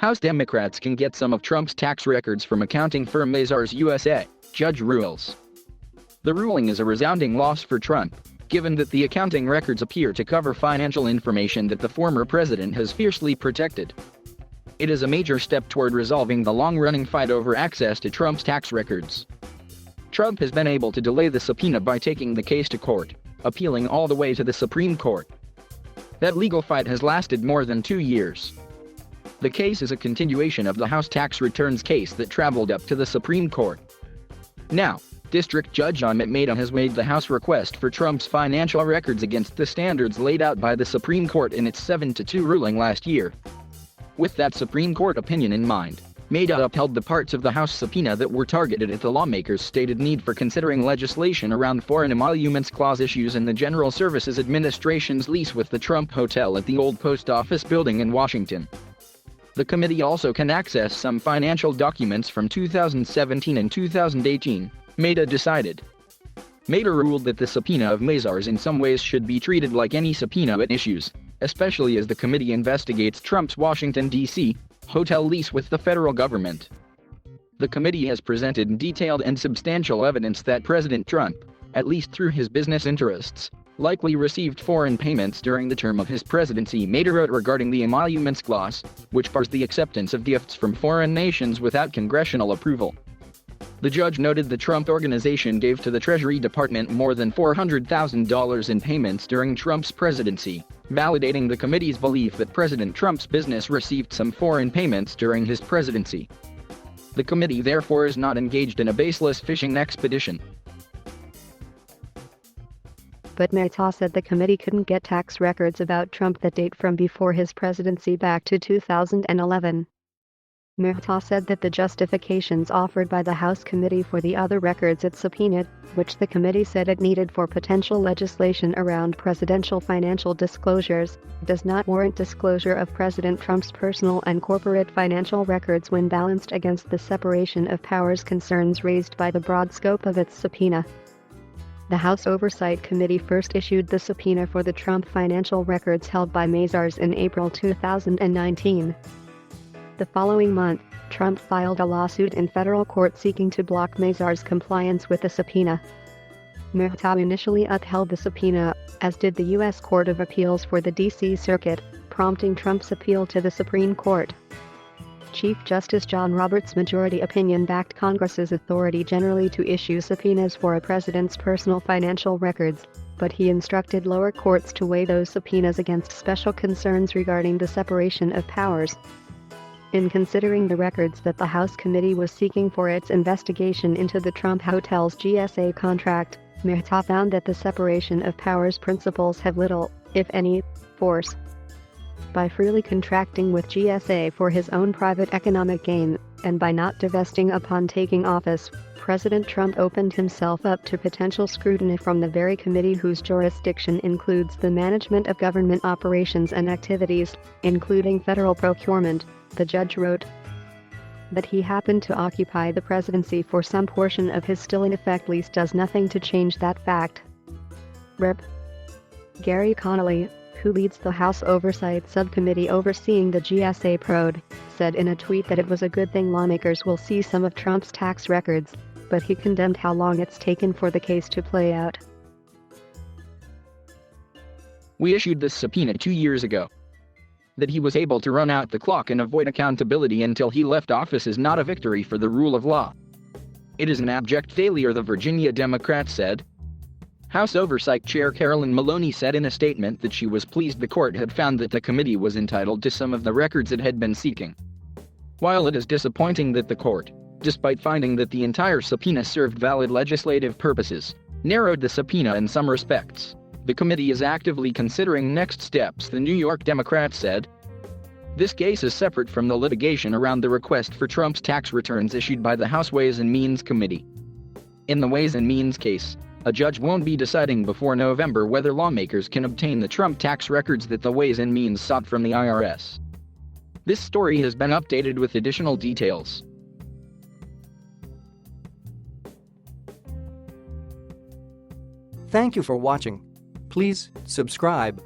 House Democrats can get some of Trump's tax records from accounting firm Mazars USA, judge rules. The ruling is a resounding loss for Trump, given that the accounting records appear to cover financial information that the former president has fiercely protected. It is a major step toward resolving the long-running fight over access to Trump's tax records. Trump has been able to delay the subpoena by taking the case to court, appealing all the way to the Supreme Court. That legal fight has lasted more than 2 years. The case is a continuation of the House tax returns case that traveled up to the Supreme Court. Now, District Judge Amit Mehta has made the House request for Trump's financial records against the standards laid out by the Supreme Court in its 7-2 ruling last year. With that Supreme Court opinion in mind, Mehta upheld the parts of the House subpoena that were targeted at the lawmakers' stated need for considering legislation around foreign emoluments clause issues in the General Services Administration's lease with the Trump Hotel at the old post office building in Washington. The committee also can access some financial documents from 2017 and 2018, Mehta decided. Mehta ruled that the subpoena of Mazars in some ways should be treated like any subpoena it issues, especially as the committee investigates Trump's Washington, D.C. hotel lease with the federal government. The committee has presented detailed and substantial evidence that President Trump, at least through his business interests, likely received foreign payments during the term of his presidency, Mehta wrote regarding the emoluments clause, which bars the acceptance of gifts from foreign nations without congressional approval. The judge noted the Trump organization gave to the Treasury Department more than $400,000 in payments during Trump's presidency, validating the committee's belief that President Trump's business received some foreign payments during his presidency. The committee therefore is not engaged in a baseless fishing expedition. But Mehta said the committee couldn't get tax records about Trump that date from before his presidency back to 2011. Mehta said that the justifications offered by the House committee for the other records it subpoenaed, which the committee said it needed for potential legislation around presidential financial disclosures, does not warrant disclosure of President Trump's personal and corporate financial records when balanced against the separation of powers concerns raised by the broad scope of its subpoena. The House Oversight Committee first issued the subpoena for the Trump financial records held by Mazars in April 2019. The following month, Trump filed a lawsuit in federal court seeking to block Mazars' compliance with the subpoena. Mehta initially upheld the subpoena, as did the U.S. Court of Appeals for the D.C. Circuit, prompting Trump's appeal to the Supreme Court. Chief Justice John Roberts' majority opinion backed Congress's authority generally to issue subpoenas for a president's personal financial records, but he instructed lower courts to weigh those subpoenas against special concerns regarding the separation of powers. In considering the records that the House committee was seeking for its investigation into the Trump Hotel's GSA contract, Mehta found that the separation of powers principles have little, if any, force. By freely contracting with GSA for his own private economic gain, and by not divesting upon taking office, President Trump opened himself up to potential scrutiny from the very committee whose jurisdiction includes the management of government operations and activities, including federal procurement, the judge wrote. That he happened to occupy the presidency for some portion of his still-in-effect lease does nothing to change that fact. Rep. Gary Connolly, who leads the House Oversight Subcommittee overseeing the GSA probe, said in a tweet that it was a good thing lawmakers will see some of Trump's tax records, but he condemned how long it's taken for the case to play out. We issued this subpoena 2 years ago. That he was able to run out the clock and avoid accountability until he left office is not a victory for the rule of law. It is an abject failure, the Virginia Democrat said. House Oversight Chair Carolyn Maloney said in a statement that she was pleased the court had found that the committee was entitled to some of the records it had been seeking. While it is disappointing that the court, despite finding that the entire subpoena served valid legislative purposes, narrowed the subpoena in some respects, the committee is actively considering next steps, the New York Democrat said. This case is separate from the litigation around the request for Trump's tax returns issued by the House Ways and Means Committee. In the Ways and Means case, a judge won't be deciding before November whether lawmakers can obtain the Trump tax records that the Ways and Means sought from the IRS. This story has been updated with additional details. Thank you for watching. Please subscribe